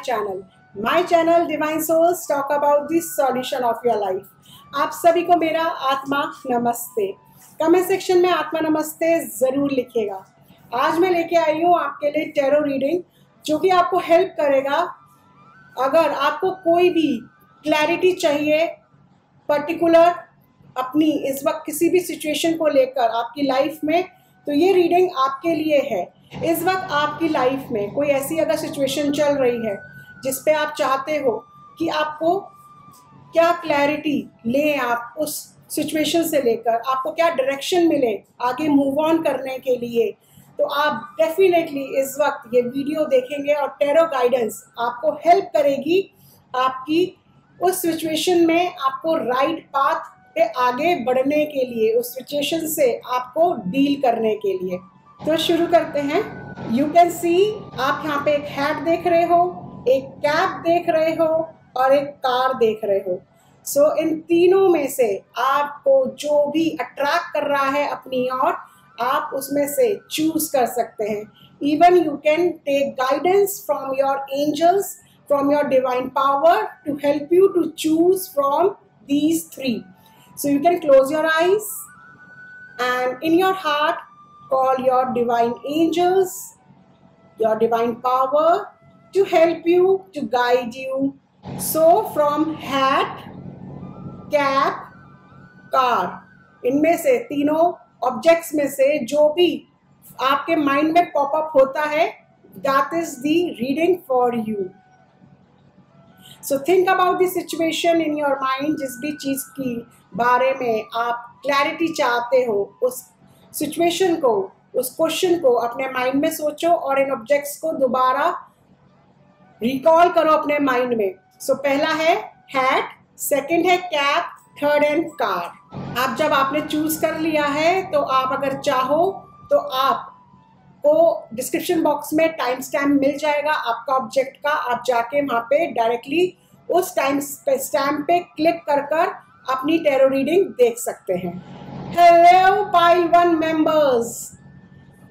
channel. My channel Divine Souls talk about the solution of your life. आप सभी को मेरा आत्मा नमस्ते। कमेंट सेक्शन में आत्मा नमस्ते ज़रूर लिखिएगा। आज मैं लेके आई हूँ आपके लिए टैरो रीडिंग, जो कि आपको हेल्प करेगा। अगर आपको कोई भी क्लैरिटी चाहिए पर्टिकुलर अपनी इस वक्त किसी भी सिचुएशन को लेकर आपकी लाइफ में, तो ये रीडिंग आपके लिए है। इस वक्त आपकी लाइफ में कोई ऐसी अगर सिचुएशन चल रही है जिस पे आप चाहते हो कि आपको क्या क्लैरिटी लें, आप उस सिचुएशन से लेकर आपको क्या डायरेक्शन मिले आगे मूव ऑन करने के लिए, तो आप डेफिनेटली इस वक्त ये वीडियो देखेंगे और टैरो गाइडेंस आपको हेल्प करेगी आपकी उस सिचुएशन में आपको राइट पाथ पे आगे बढ़ने के लिए, उस सिचुएशन से आपको डील करने के लिए। तो शुरू करते हैं। यू कैन सी, आप यहाँ पे एक हैट देख रहे हो, एक कैप देख रहे हो और एक कार देख रहे हो। सो इन तीनों में से आपको जो भी अट्रैक्ट कर रहा है अपनी ओर, आप उसमें से चूज कर सकते हैं। Even you can take guidance from your angels, from your divine power to help you to choose from these three. So you can close your eyes and in your heart call your divine angels, your divine power to help you, to guide you. So from hat, cap, car, इनमें से तीनों objects में से जो भी आपके mind में popup होता है, that is the reading for you. So think about the situation in your mind, जिस भी चीज़ की बारे में आप क्लैरिटी चाहते हो, उस सिचुएशन को, उस क्वेश्चन को अपने माइंड में सोचो और इन ऑब्जेक्ट्स को दोबारा रिकॉल करो अपने माइंड में। सो पहला है हैट, सेकंड है कैप, थर्ड एंड कार। आप जब आपने चूज कर लिया है तो आप अगर चाहो तो आप को डिस्क्रिप्शन बॉक्स में टाइम स्टैम्प मिल जाएगा आपका ऑब्जेक्ट का। आप जाके वहाँ पे डायरेक्टली उस टाइम स्टैम्प पे क्लिक कर कर अपनी टैरो रीडिंग देख सकते हैं। हेलो पाइल 1 मेंबर्स,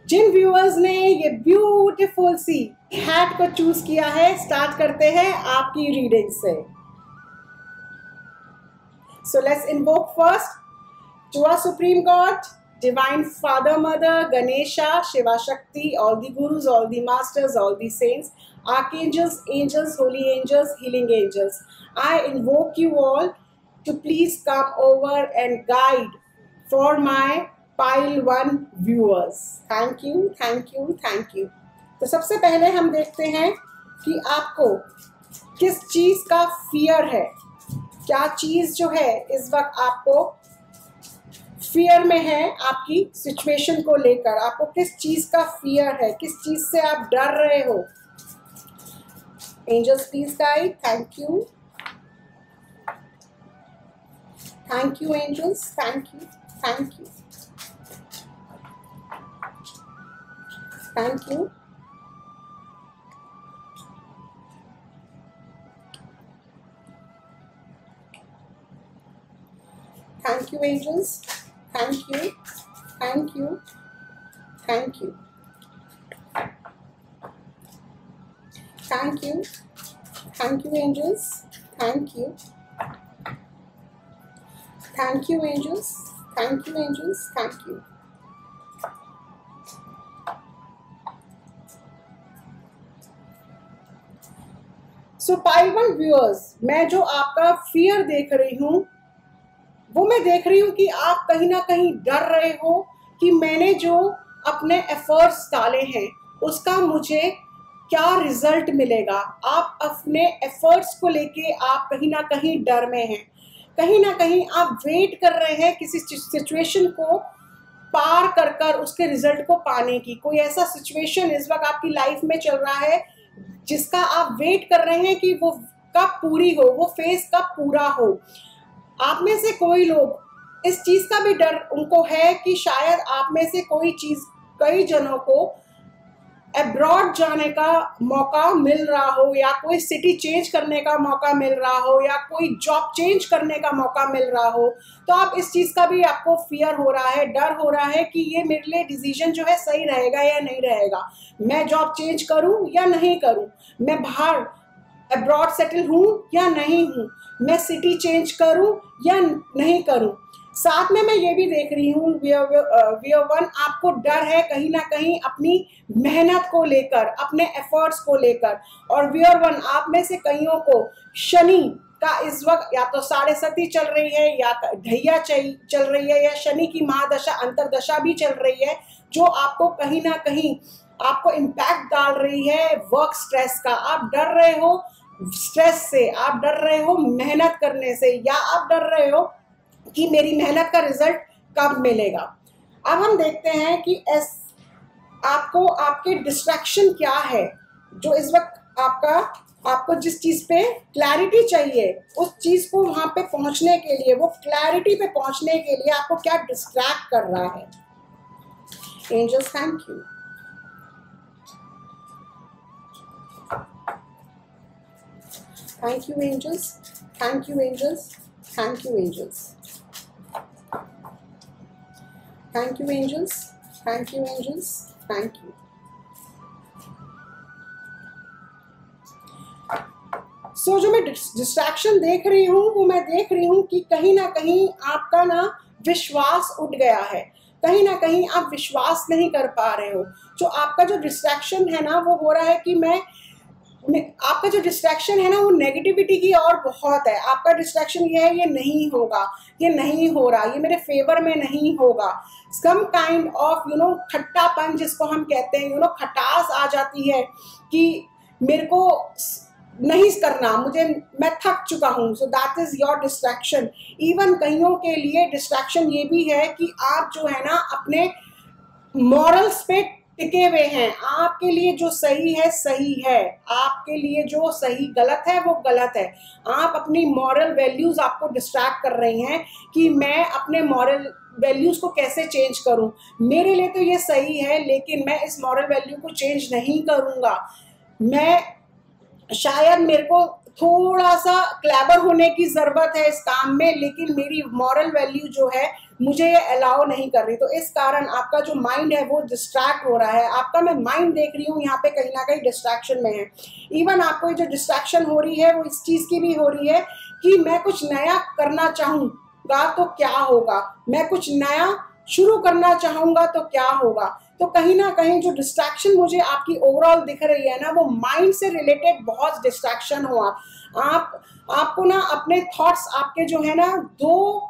जिन व्यूअर्स ने ये ब्यूटीफुल सी हैट को चूज किया है, स्टार्ट करते हैं आपकी रीडिंग से। So let's invoke first to our supreme God, Divine Father, Mother, Ganesha, Shiva Shakti, all the gurus, all the masters, all the saints, archangels, angels, holy angels, healing angels. I invoke you all to please come over and guide for my pile 1 viewers. Thank you, thank you, thank you. तो सबसे पहले हम देखते हैं कि आपको किस चीज़ का फियर है, क्या चीज़ जो है इस वक्त आपको फियर में है आपकी सिचुएशन को लेकर। आपको किस चीज का फियर है, किस चीज से आप डर रहे हो। Angels please guide. Thank you, thank you angels, thank you, thank you, thank you, thank you angels, thank you, thank you, thank you, thank you, thank you angels, thank you, thank you angels, thank you angels, thank you. So pile 1 viewers, मैं जो आपका fear देख रही हूँ वो मैं देख रही हूँ कि आप कहीं ना कहीं डर रहे हो कि मैंने जो अपने एफर्ट्स डाले हैं उसका मुझे क्या रिजल्ट मिलेगा। आप अपने एफर्ट्स को लेके आप कहीं ना कहीं डर में हैं, कहीं ना कहीं आप वेट कर रहे हैं किसी सिचुएशन को पार कर कर उसके रिजल्ट को पाने की। कोई ऐसा सिचुएशन इस वक्त आपकी लाइफ में चल रहा है जिसका आप वेट कर रहे हैं कि वो कब पूरी हो, वो फेज कब पूरा हो। आप में से कोई लोग इस चीज़ का भी डर उनको है कि शायद आप में से कोई चीज़, कई जनों को अब्रॉड जाने का मौका मिल रहा हो, या कोई सिटी चेंज करने का मौका मिल रहा हो, या कोई जॉब चेंज करने का मौका मिल रहा हो। तो आप इस चीज़ का भी आपको फियर हो रहा है, डर हो रहा है कि ये मेरे लिए डिसीजन जो है सही रहेगा या नहीं रहेगा, मैं जॉब चेंज करूं या नहीं करूं, मैं बाहर अब्रॉड सेटल हूँ या नहीं हूँ, मैं सिटी चेंज करूँ या नहीं करूँ। साथ में मैं ये भी देख रही हूँ वियर वन, आपको डर है कहीं ना कहीं अपनी मेहनत को लेकर, अपने एफर्ट्स को लेकर। और वियर वन, आप में से कईयों को शनि का इस वक्त या तो 7.5 चल रही है या ढैया चल रही है या शनि की महादशा अंतरदशा भी चल रही है, जो आपको कहीं ना कहीं आपको इम्पैक्ट डाल रही है वर्क स्ट्रेस का। आप डर रहे हो स्ट्रेस से, आप डर रहे हो मेहनत करने से, या आप डर रहे हो कि मेरी मेहनत का रिजल्ट कब मिलेगा। अब हम देखते हैं कि आपको आपके डिस्ट्रैक्शन क्या है जो इस वक्त आपको जिस चीज पे क्लैरिटी चाहिए, उस चीज को वहां पे पहुंचने के लिए, वो क्लैरिटी पे पहुंचने के लिए आपको क्या डिस्ट्रैक्ट कर रहा है। Angels, thank you. Thank you angels, thank you angels, thank you angels, thank you angels, thank you angels, thank you. So जो मैं डिस्ट्रैक्शन देख रही हूँ, वो मैं देख रही हूँ कि कहीं ना कहीं आपका ना विश्वास उठ गया है, कहीं ना कहीं आप विश्वास नहीं कर पा रहे हो। जो आपका जो डिस्ट्रैक्शन है ना, वो हो रहा है कि आपका जो डिस्ट्रैक्शन है ना, वो नेगेटिविटी की और बहुत है। आपका डिस्ट्रैक्शन ये है, ये नहीं होगा, ये नहीं हो रहा, ये मेरे फेवर में नहीं होगा। सम काइंड ऑफ खट्टापन जिसको हम कहते हैं, खटास आ जाती है कि मेरे को नहीं करना, मैं थक चुका हूँ। सो that is your distraction. Even कईयों के लिए डिस्ट्रैक्शन ये भी है कि आप जो है ना अपने मॉरल्स पे टिके हुए हैं। आपके लिए जो सही है सही है, आपके लिए जो सही गलत है वो गलत है। आप अपनी मॉरल वैल्यूज आपको डिस्ट्रैक्ट कर रही हैं कि मैं अपने मॉरल वैल्यूज को कैसे चेंज करूं। मेरे लिए तो ये सही है, लेकिन मैं इस मॉरल वैल्यू को चेंज नहीं करूंगा। मैं शायद मेरे को थोड़ा सा क्लेवर होने की जरूरत है इस काम में, लेकिन मेरी मॉरल वैल्यू जो है मुझे ये अलाउ नहीं कर रही। तो इस कारण आपका जो माइंड है वो डिस्ट्रैक्ट हो रहा है। आपका मैं माइंड देख रही हूँ यहाँ पे कहीं ना कहीं डिस्ट्रैक्शन में है। इवन आपको जो डिस्ट्रैक्शन हो रही है वो इस चीज की भी हो रही है कि मैं कुछ नया करना चाहूंगा तो क्या होगा, मैं कुछ नया शुरू करना चाहूंगा तो क्या होगा। तो कहीं ना कहीं जो डिस्ट्रैक्शन मुझे आपकी ओवरऑल दिख रही है ना, वो माइंड से रिलेटेड बहुत डिस्ट्रैक्शन हो। आपको ना अपने थॉट्स आपके जो है ना 2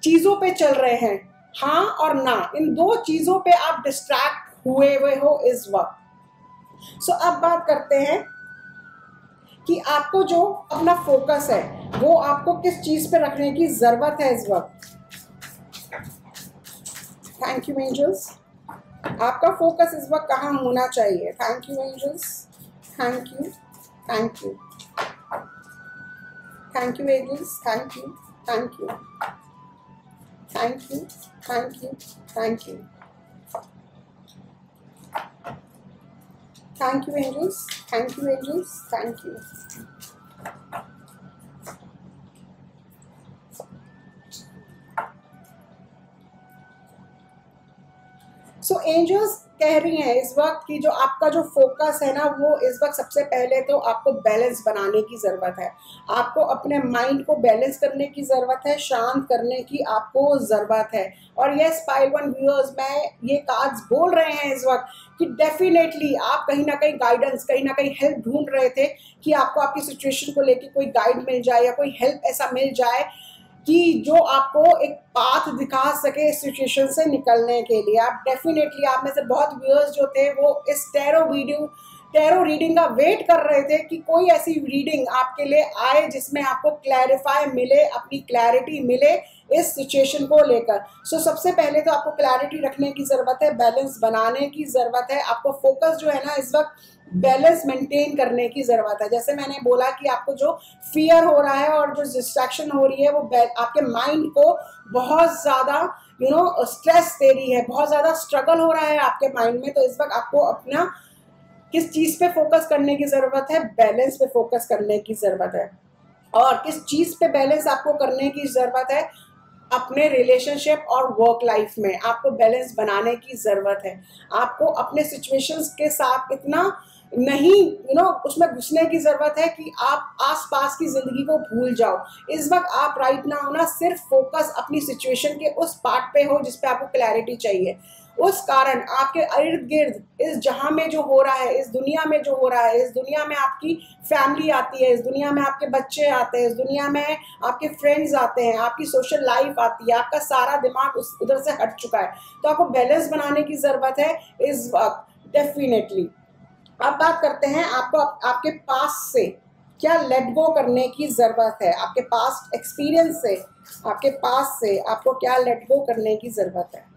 चीजों पे चल रहे हैं, हाँ और ना, इन 2 चीजों पे आप डिस्ट्रैक्ट हुए हो इस वक्त। सो अब बात करते हैं कि आपको जो अपना फोकस है वो आपको किस चीज पे रखने की जरूरत है इस वक्त। Thank you angels. आपका फोकस इस वक्त कहाँ होना चाहिए। Thank you angels, thank you, thank you, thank you angels, thank you, thank you, thank you, thank you, thank you, thank you angels, thank you angels, thank you. So angels कह रही हैं इस वक्त कि जो आपका जो फोकस है ना, वो इस वक्त सबसे पहले तो आपको बैलेंस बनाने की ज़रूरत है। आपको अपने माइंड को बैलेंस करने की ज़रूरत है, शांत करने की आपको ज़रूरत है। और यस पाइल वन व्यूअर्स, मैं ये कार्ड्स बोल रहे हैं इस वक्त कि डेफिनेटली आप कहीं ना कहीं गाइडेंस, कहीं ना कहीं हेल्प ढूंढ रहे थे कि आपको आपकी सिचुएशन को लेके कोई गाइड मिल जाए या कोई हेल्प ऐसा मिल जाए कि जो आपको एक पाथ दिखा सके इस सिचुएशन से निकलने के लिए। आप डेफिनेटली, आप में से बहुत व्यूअर्स जो थे वो इस टैरो रीडिंग का वेट कर रहे थे कि कोई ऐसी रीडिंग आपके लिए आए जिसमें आपको क्लैरिफाई मिले, अपनी क्लैरिटी मिले इस सिचुएशन को लेकर। सो सबसे पहले तो आपको क्लैरिटी रखने की ज़रूरत है, बैलेंस बनाने की ज़रूरत है। आपको फोकस जो है ना इस वक्त बैलेंस मेंटेन करने की ज़रूरत है। जैसे मैंने बोला कि आपको जो फियर हो रहा है और जो डिस्ट्रैक्शन हो रही है वो आपके माइंड को बहुत ज़्यादा स्ट्रेस दे रही है, बहुत ज़्यादा स्ट्रगल हो रहा है आपके माइंड में। तो इस वक्त आपको अपना किस चीज़ पे फोकस करने की ज़रूरत है, बैलेंस पे फोकस करने की ज़रूरत है। और किस चीज़ पे बैलेंस आपको करने की ज़रूरत है, अपने रिलेशनशिप और वर्क लाइफ में आपको बैलेंस बनाने की ज़रूरत है। आपको अपने सिचुएशंस के साथ इतना नहीं उसमें घुसने की जरूरत है कि आप आसपास की जिंदगी को भूल जाओ। इस वक्त आप राइट नाउ ना सिर्फ फोकस अपनी सिचुएशन के उस पार्ट पे हो जिस पे आपको क्लैरिटी चाहिए। उस कारण आपके इर्द गिर्द इस जहां में जो हो रहा है, इस दुनिया में जो हो रहा है, इस दुनिया में आपकी फैमिली आती है, इस दुनिया में आपके बच्चे आते हैं, इस दुनिया में आपके फ्रेंड्स आते हैं, आपकी सोशल लाइफ आती है, आपका सारा दिमाग उधर से हट चुका है। तो आपको बैलेंस बनाने की जरूरत है इस वक्त डेफिनेटली। अब बात करते हैं आपको आपके पास से क्या लेट गो करने की जरूरत है। आपके पास्ट एक्सपीरियंस से, आपके पास से आपको क्या लेट गो करने की जरूरत है।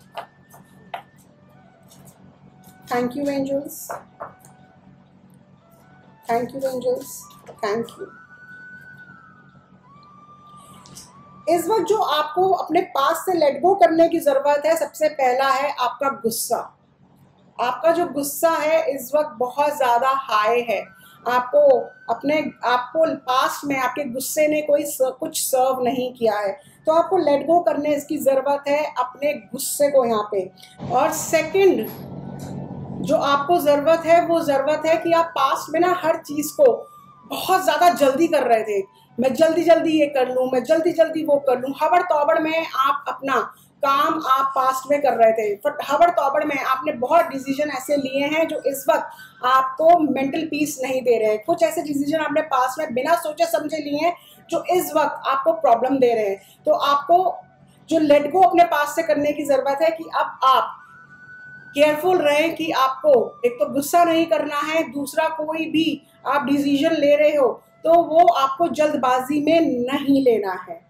Thank you angels, thank you angels, thank you. इस वक्त जो आपको अपने पास से लेट गो करने की जरूरत है, सबसे पहला है आपका गुस्सा। आपका जो गुस्सा है इस वक्त बहुत ज्यादा हाई है। आपको पास्ट में आपके गुस्से ने कुछ सर्व नहीं किया है, तो आपको लेट गो करने इसकी जरूरत है अपने गुस्से को यहाँ पे। और सेकंड जो आपको जरूरत है वो जरूरत है कि आप पास्ट में ना हर चीज को बहुत ज्यादा जल्दी कर रहे थे। मैं जल्दी जल्दी ये कर लूं, मैं जल्दी जल्दी वो कर लूं। हबड़ तोबड़ में आप अपना काम आप पास्ट में कर रहे थे, हबड़ तोबड़ में आपने बहुत डिसीजन ऐसे लिए हैं जो इस वक्त आपको मेंटल पीस नहीं दे रहे हैं। कुछ ऐसे डिसीजन आपने पास्ट में बिना सोचे समझे लिए हैं जो इस वक्त आपको प्रॉब्लम दे रहे हैं। तो आपको जो लेट गो अपने पास्ट से करने की जरूरत है कि अब आप केयरफुल रहें कि आपको एक तो गुस्सा नहीं करना है, दूसरा कोई भी आप डिसीजन ले रहे हो तो वो आपको जल्दबाजी में नहीं लेना है।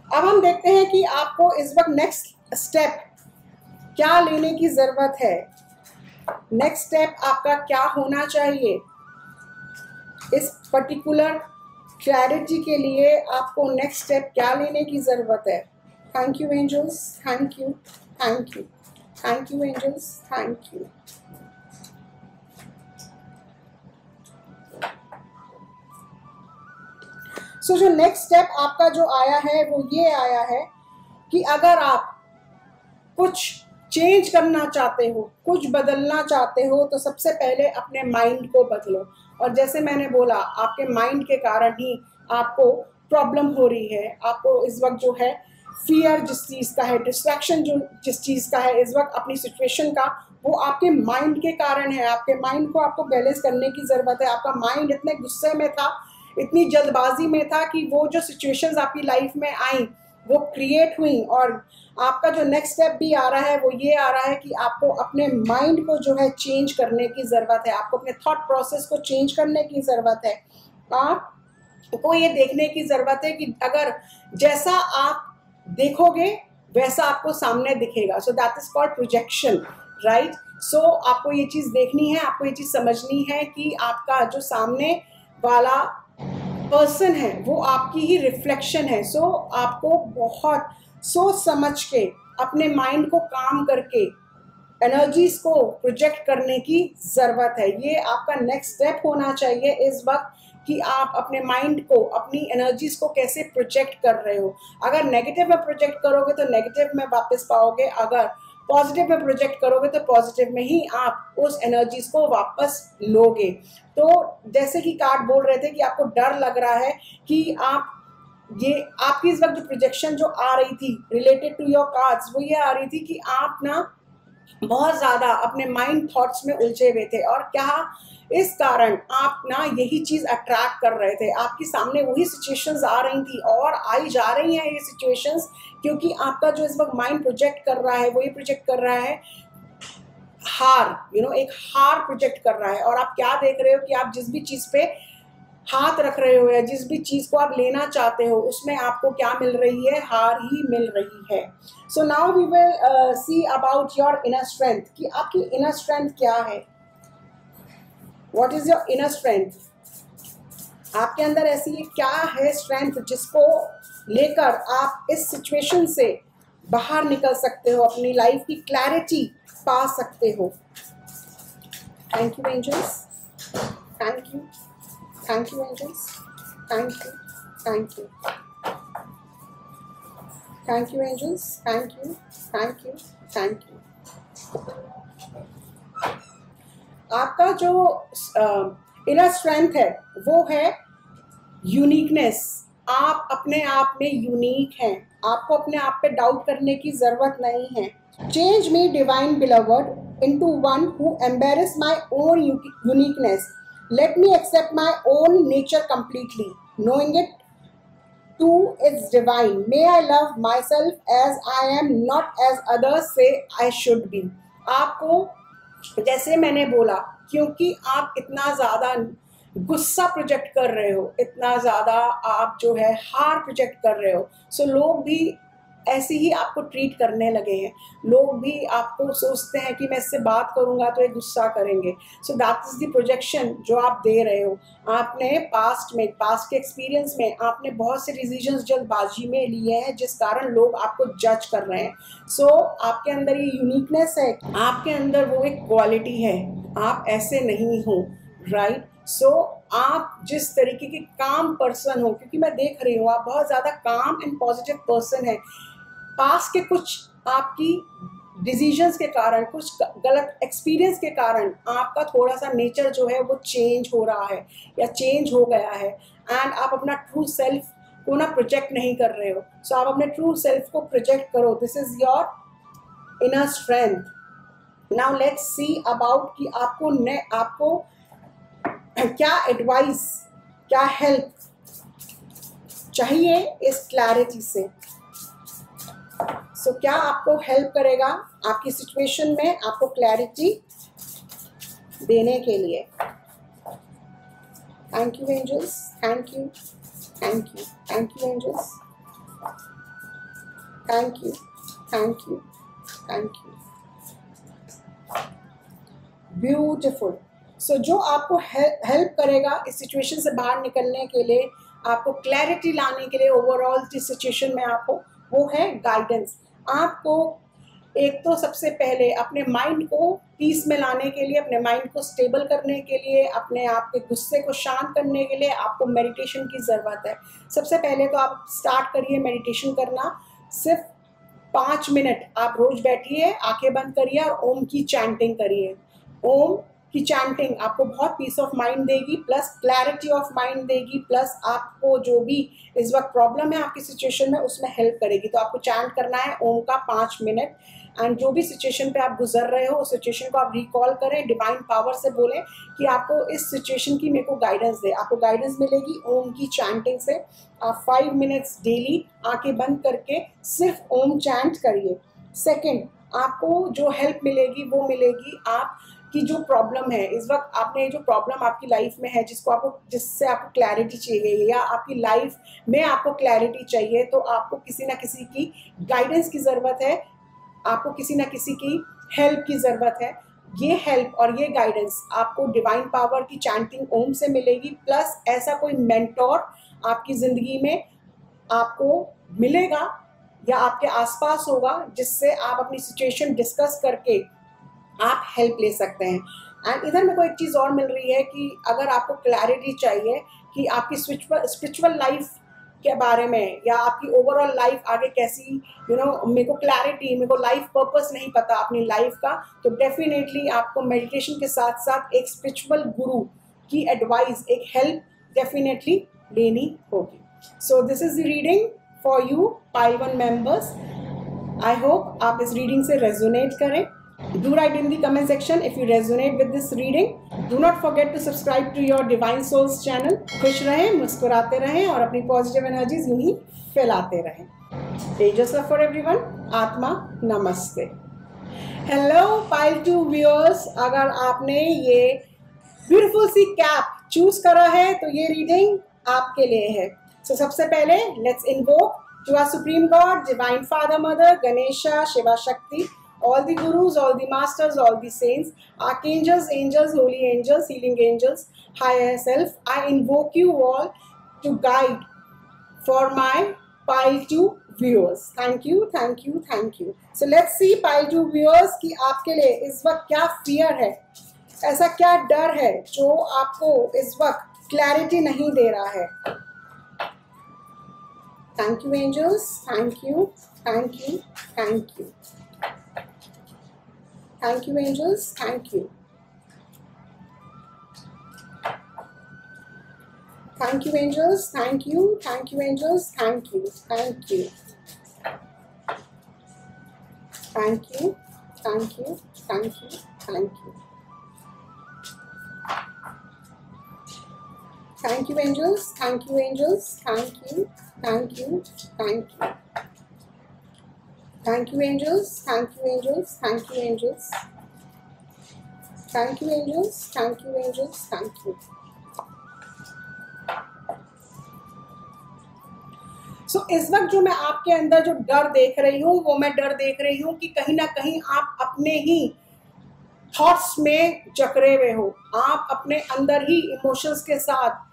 अब हम देखते हैं कि आपको इस वक्त नेक्स्ट स्टेप क्या लेने की जरूरत है। नेक्स्ट स्टेप आपका क्या होना चाहिए इस पर्टिकुलर क्लैरिटी के लिए। आपको नेक्स्ट स्टेप क्या लेने की जरूरत है। Thank you angels, thank you, thank you, thank you angels, thank you. So जो नेक्स्ट स्टेप आपका जो आया है वो ये आया है कि अगर आप कुछ चेंज करना चाहते हो, कुछ बदलना चाहते हो, तो सबसे पहले अपने माइंड को बदलो। और जैसे मैंने बोला आपके माइंड के कारण ही आपको प्रॉब्लम हो रही है। आपको इस वक्त जो है फियर जिस चीज़ का है, डिस्ट्रैक्शन जो जिस चीज़ का है इस वक्त अपनी सिचुएशन का, वो आपके माइंड के कारण है। आपके माइंड को आपको बैलेंस करने की ज़रूरत है। आपका माइंड इतने गुस्से में था, इतनी जल्दबाजी में था कि वो जो सिचुएशंस आपकी लाइफ में आई वो क्रिएट हुई। और आपका जो नेक्स्ट स्टेप भी आ रहा है वो ये आ रहा है कि आपको अपने माइंड को जो है चेंज करने की ज़रूरत है। आपको अपने थॉट प्रोसेस को चेंज करने की ज़रूरत है। आपको ये देखने की ज़रूरत है कि अगर जैसा आप देखोगे वैसा आपको सामने दिखेगा। So that is called projection, right. So आपको ये चीज़ देखनी है, आपको ये चीज़ समझनी है कि आपका जो सामने वाला पर्सन है वो आपकी ही रिफ्लेक्शन है। सो आपको बहुत सोच समझ के अपने माइंड को काम करके एनर्जीज को प्रोजेक्ट करने की ज़रूरत है। ये आपका नेक्स्ट स्टेप होना चाहिए इस वक्त कि आप अपने माइंड को, अपनी एनर्जीज को कैसे प्रोजेक्ट कर रहे हो। अगर नेगेटिव में प्रोजेक्ट करोगे तो नेगेटिव में वापस पाओगे, अगर पॉजिटिव में प्रोजेक्ट करोगे तो पॉजिटिव में ही आप उस एनर्जीज को वापस लोगे। तो जैसे कि कार्ड बोल रहे थे कि आपको डर लग रहा है कि आप ये आपकी इस वक्त जो प्रोजेक्शन जो आ रही थी रिलेटेड टू योर कार्ड्स वो ये आ रही थी कि आप ना बहुत ज़्यादा अपने माइंड थॉट्स में उलझे हुए थे। और क्या इस कारण आप ना यही चीज़ अट्रैक्ट कर रहे थे। आपके सामने वही सिचुएशंस आ रही थी और आई जा रही हैं ये सिचुएशंस, क्योंकि आपका जो इस वक्त माइंड प्रोजेक्ट कर रहा है वो ये प्रोजेक्ट कर रहा है हार, एक हार प्रोजेक्ट कर रहा है। और आप क्या देख रहे हो कि आप जिस भी चीज़ पे हाथ रख रहे हो या जिस भी चीज़ को आप लेना चाहते हो उसमें आपको क्या मिल रही है, हार ही मिल रही है। So now we will see about your inner strength कि आपकी इनर स्ट्रेंथ क्या है। What is your inner strength. आपके अंदर ऐसी क्या है स्ट्रेंथ जिसको लेकर आप इस सिचुएशन से बाहर निकल सकते हो, अपनी लाइफ की क्लैरिटी पा सकते हो। Thank you angels, thank you, thank you angels, thank you, thank you. Thank you angels, thank you, thank you, thank you. आपका जो इनर स्ट्रेंथ है वो है यूनिकनेस। आप अपने आप में यूनिक हैं, आपको अपने आप पे डाउट करने की ज़रूरत नहीं है। Change me divine beloved into one who embraces my own uniqueness. Let me accept my own nature completely, knowing it to it's divine. May I love myself as I am, not as others say I should be. आपको, जैसे मैंने बोला, क्योंकि आप इतना ज़्यादा गुस्सा project कर रहे हो, इतना ज़्यादा आप जो है हार प्रोजेक्ट कर रहे हो, सो लोग भी ऐसे ही आपको ट्रीट करने लगे हैं। लोग भी आपको सोचते हैं कि मैं इससे बात करूंगा तो ये गुस्सा करेंगे। So that is the projection जो आप दे रहे हो। आपने पास्ट के एक्सपीरियंस में आपने बहुत से डिसीजंस जल्दबाजी में लिए हैं, जिस कारण लोग आपको जज कर रहे हैं। सो आपके अंदर ये यूनिकनेस है, आपके अंदर वो एक क्वालिटी है, आप ऐसे नहीं हो, राइट। सो आप जिस तरीके के काम पर्सन हो, क्योंकि मैं देख रही हूँ आप बहुत ज़्यादा काम एंड पॉजिटिव पर्सन है। पास्ट के कुछ आपकी डिसीजंस के कारण, कुछ गलत एक्सपीरियंस के कारण आपका थोड़ा सा नेचर जो है वो चेंज हो रहा है या चेंज हो गया है, एंड आप अपना ट्रू सेल्फ को ना प्रोजेक्ट नहीं कर रहे हो। सो आप अपने ट्रू सेल्फ को प्रोजेक्ट करो। This is your inner strength. Now let's see about कि आपको क्या एडवाइस, क्या हेल्प चाहिए इस क्लैरिटी से। सो क्या आपको हेल्प करेगा आपकी सिचुएशन में, आपको क्लैरिटी देने के लिए। Thank you angels, thank you, thank you, thank you angels, thank you, thank you, thank you. Beautiful. So जो आपको हेल्प करेगा इस सिचुएशन से बाहर निकलने के लिए, आपको क्लैरिटी लाने के लिए ओवरऑल इस सिचुएशन में आपको, वो है गाइडेंस। आपको एक तो सबसे पहले अपने माइंड को पीस में लाने के लिए, अपने माइंड को स्टेबल करने के लिए, अपने आप के गुस्से को शांत करने के लिए आपको मेडिटेशन की ज़रूरत है। सबसे पहले तो आप स्टार्ट करिए मेडिटेशन करना। सिर्फ 5 मिनट आप रोज बैठिए, आंखें बंद करिए और ओम की चैंटिंग करिए। ओम की चैंटिंग आपको बहुत पीस ऑफ माइंड देगी, प्लस क्लैरिटी ऑफ माइंड देगी, प्लस आपको जो भी इस वक्त प्रॉब्लम है आपकी सिचुएशन में उसमें हेल्प करेगी। तो आपको चैंट करना है ओम का 5 मिनट, एंड जो भी सिचुएशन पे आप गुजर रहे हो उस सिचुएशन को आप रिकॉल करें, डिवाइन पावर से बोलें कि आपको इस सिचुएशन की मेरे को गाइडेंस दे। आपको गाइडेंस मिलेगी ओम की चैंटिंग से। आप 5 मिनट्स डेली आंखें बंद करके सिर्फ ओम चैंट करिए। सेकेंड, आपको जो हेल्प मिलेगी वो मिलेगी आप की जो प्रॉब्लम है इस वक्त, आपने जो प्रॉब्लम आपकी लाइफ में है जिससे आपको क्लैरिटी चाहिए, या आपकी लाइफ में आपको क्लैरिटी चाहिए, तो आपको किसी ना किसी की गाइडेंस की ज़रूरत है, आपको किसी ना किसी की हेल्प की ज़रूरत है। ये हेल्प और ये गाइडेंस आपको डिवाइन पावर की चैंटिंग ओम से मिलेगी, प्लस ऐसा कोई मेंटोर आपकी ज़िंदगी में आपको मिलेगा या आपके आसपास होगा, जिससे आप अपनी सिचुएशन डिस्कस करके आप हेल्प ले सकते हैं। एंड इधर मेरे को एक चीज़ और मिल रही है कि अगर आपको क्लैरिटी चाहिए कि आपकी स्पिरिचुअल लाइफ के बारे में या आपकी ओवरऑल लाइफ आगे कैसी, मेरे को क्लैरिटी, मेरे को लाइफ पर्पस नहीं पता अपनी लाइफ का, तो डेफिनेटली आपको मेडिटेशन के साथ साथ एक स्पिरिचुअल गुरु की एडवाइस, एक हेल्प डेफिनेटली लेनी होगी। So this is the reading for you pile 1 members. I hope आप इस रीडिंग से रेजोनेट करें। Do write in the comment section if you resonate with this reading. Do not forget to subscribe to your Divine Souls channel. खुश रहें, मुस्कुराते रहें और अपनी पॉजिटिव एनर्जीज यूं ही फैलाते रहें। Angels love for everyone. आत्मा नमस्ते। हेलो पाइल 2 व्यूअर्स, अगर आपने ये ब्यूटीफुल सी कैप चूज करा है तो ये रीडिंग आपके लिए है। So सबसे पहले let's invoke to our supreme God, divine father mother, Ganesha, Shiva Shakti, all the gurus, all the masters, all the saints, archangels, angels, holy angels, healing angels, higher self. I invoke you all to guide for my pile 2 viewers. Thank you, thank you, thank you. So let's see pile 2 viewers कि आपके लिए इस वक्त क्या fear है, ऐसा क्या डर है जो आपको इस वक्त clarity नहीं दे रहा है। Thank you angels, thank you, Thank you. Thank you. Thank you, angels. Thank you. Thank you, angels. Thank you. Thank you, angels. Thank you. Thank you. Thank you. Thank you. Thank you. Thank you. Thank you, angels. Thank you, angels. Thank you. Thank you. Thank you. Thank you, angels. Thank you, angels. Thank you, angels. Thank you, angels. Thank you, angels. Thank you. सो इस वक्त जो मैं आपके अंदर जो डर देख रही हूँ, वो मैं डर देख रही हूँ कि कहीं ना कहीं आप अपने ही थॉट्स में जकड़े हुए हो, आप अपने अंदर ही इमोशंस के साथ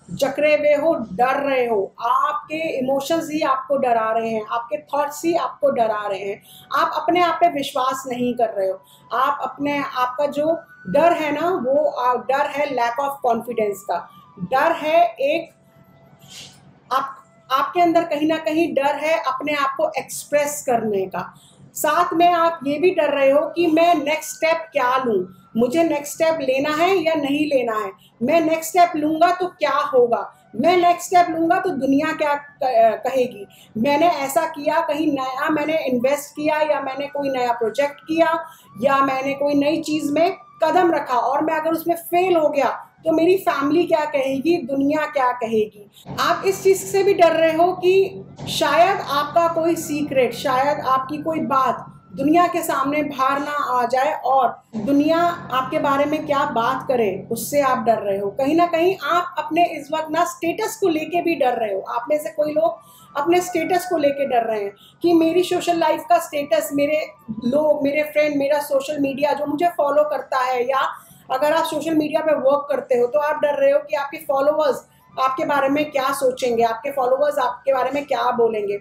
जकड़े हुए हो, डर रहे हो। आपके इमोशंस ही आपको डरा रहे हैं, आपके थॉट्स ही आपको डरा रहे हैं। आप अपने आप पे विश्वास नहीं कर रहे हो। आप अपने आपका जो डर है ना, वो डर है लैक ऑफ कॉन्फिडेंस का। डर है एक आपके अंदर कहीं ना कहीं डर है अपने आप को एक्सप्रेस करने का। साथ में आप ये भी डर रहे हो कि मैं नेक्स्ट स्टेप क्या लूं, मुझे नेक्स्ट स्टेप लेना है या नहीं लेना है, मैं नेक्स्ट स्टेप लूंगा तो क्या होगा, मैं नेक्स्ट स्टेप लूंगा तो दुनिया क्या कहेगी, मैंने ऐसा किया, कहीं नया मैंने इन्वेस्ट किया या मैंने कोई नया प्रोजेक्ट किया या मैंने कोई नई चीज में कदम रखा और मैं अगर उसमें फेल हो गया तो मेरी फैमिली क्या कहेगी, दुनिया क्या कहेगी। आप इस चीज से भी डर रहे हो कि शायद आपका कोई सीक्रेट, शायद आपकी कोई बात दुनिया के सामने बाहर ना आ जाए और दुनिया आपके बारे में क्या बात करे, उससे आप डर रहे हो। कहीं ना कहीं आप अपने इस वक्त ना स्टेटस को लेके भी डर रहे हो। आप में से कोई लोग अपने स्टेटस को लेके डर रहे हैं कि मेरी सोशल लाइफ का स्टेटस, मेरे लोग, मेरे फ्रेंड, मेरा सोशल मीडिया जो मुझे फॉलो करता है, या अगर आप सोशल मीडिया पे वर्क करते हो तो आप डर रहे हो कि आपके फॉलोअर्स आपके बारे में क्या सोचेंगे, आपके फॉलोअर्स आपके बारे में क्या बोलेंगे।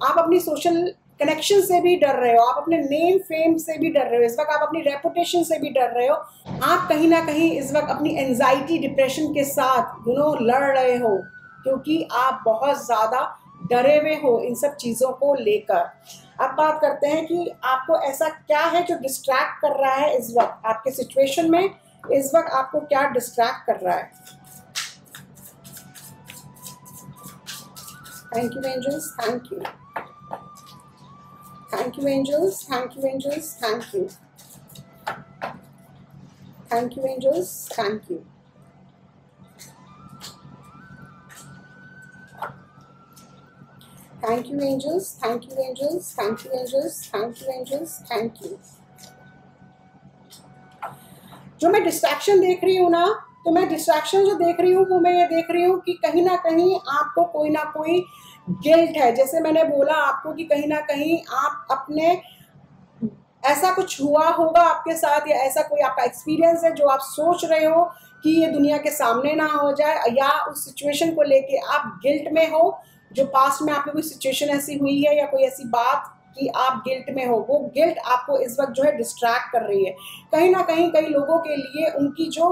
आप अपनी सोशल कनेक्शन से भी डर रहे हो, आप अपने नेम फेम से भी डर रहे हो, इस वक्त आप अपनी रेपुटेशन से भी डर रहे हो। आप कहीं ना कहीं इस वक्त अपनी एंजाइटी, डिप्रेशन के साथ लड़ रहे हो क्योंकि आप बहुत ज़्यादा डरे हुए हो इन सब चीज़ों को लेकर। अब बात करते हैं कि आपको ऐसा क्या है जो डिस्ट्रैक्ट कर रहा है इस वक्त आपके सिचुएशन में। इस वक्त आपको क्या डिस्ट्रैक्ट कर रहा है? Thank you angels, thank you. Thank you angels, thank you angels, thank you. Thank you angels, thank you. Thank you angels, thank you angels, thank you angels, thank you angels, thank you। जो मैं distraction देख रही हूँ ना, तो मैं distraction जो देख रही हूँ वो मैं ये देख रही हूँ कि कहीं ना कहीं आपको कोई ना कोई गिल्ट है। जैसे मैंने बोला आपको कि कहीं ना कहीं आप अपने ऐसा कुछ हुआ होगा आपके साथ, या ऐसा कोई आपका एक्सपीरियंस है जो आप सोच रहे हो कि ये दुनिया के सामने ना हो जाए, या उस सिचुएशन को लेके आप गिल्ट में हो। जो पास्ट में आपकी कोई सिचुएशन ऐसी हुई है या कोई ऐसी बात कि आप गिल्ट में हो, वो गिल्ट आपको इस वक्त जो है डिस्ट्रैक्ट कर रही है। कहीं ना कहीं कई लोगों के लिए उनकी जो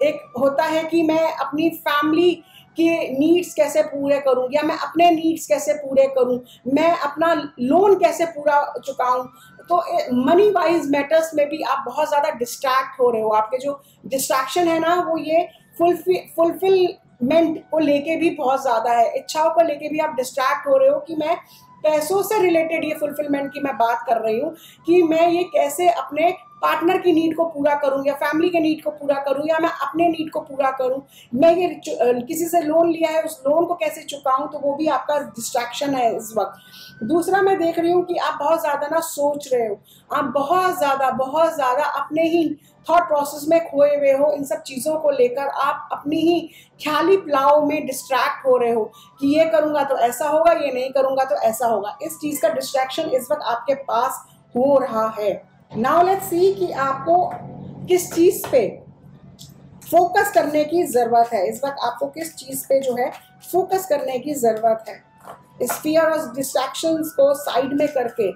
एक होता है कि मैं अपनी फैमिली के नीड्स कैसे पूरे करूं, या मैं अपने नीड्स कैसे पूरे करूं, मैं अपना लोन कैसे पूरा चुकाऊं। तो मनी वाइज मैटर्स में भी आप बहुत ज़्यादा डिस्ट्रैक्ट हो रहे हो। आपके जो डिस्ट्रैक्शन है ना, वो ये फुलफिलमेंट को लेके भी बहुत ज़्यादा है, इच्छाओं को लेके भी आप डिस्ट्रैक्ट हो रहे हो कि मैं पैसों से रिलेटेड ये फुलफिलमेंट की मैं बात कर रही हूँ कि मैं ये कैसे अपने पार्टनर की नीड को पूरा करूं, या फैमिली के नीड को पूरा करूं, या मैं अपने नीड को पूरा करूं। मैं ये किसी से लोन लिया है, उस लोन को कैसे चुकाऊं, तो वो भी आपका डिस्ट्रैक्शन है इस वक्त। दूसरा मैं देख रही हूँ कि आप बहुत ज़्यादा ना सोच रहे हो, आप बहुत ज़्यादा अपने ही थॉट प्रोसेस में खोए हुए हो। इन सब चीज़ों को लेकर आप अपनी ही ख्याली पुलाव में डिस्ट्रैक्ट हो रहे हो कि ये करूँगा तो ऐसा होगा, ये नहीं करूँगा तो ऐसा होगा। इस चीज़ का डिस्ट्रैक्शन इस वक्त आपके पास हो रहा है। नाउ लेट्स सी कि आपको किस चीज़ पे फोकस करने की ज़रूरत है। इस वक्त आपको किस चीज़ पे जो है फोकस करने की ज़रूरत है। इस फियर और डिस्ट्रैक्शंस को साइड में करके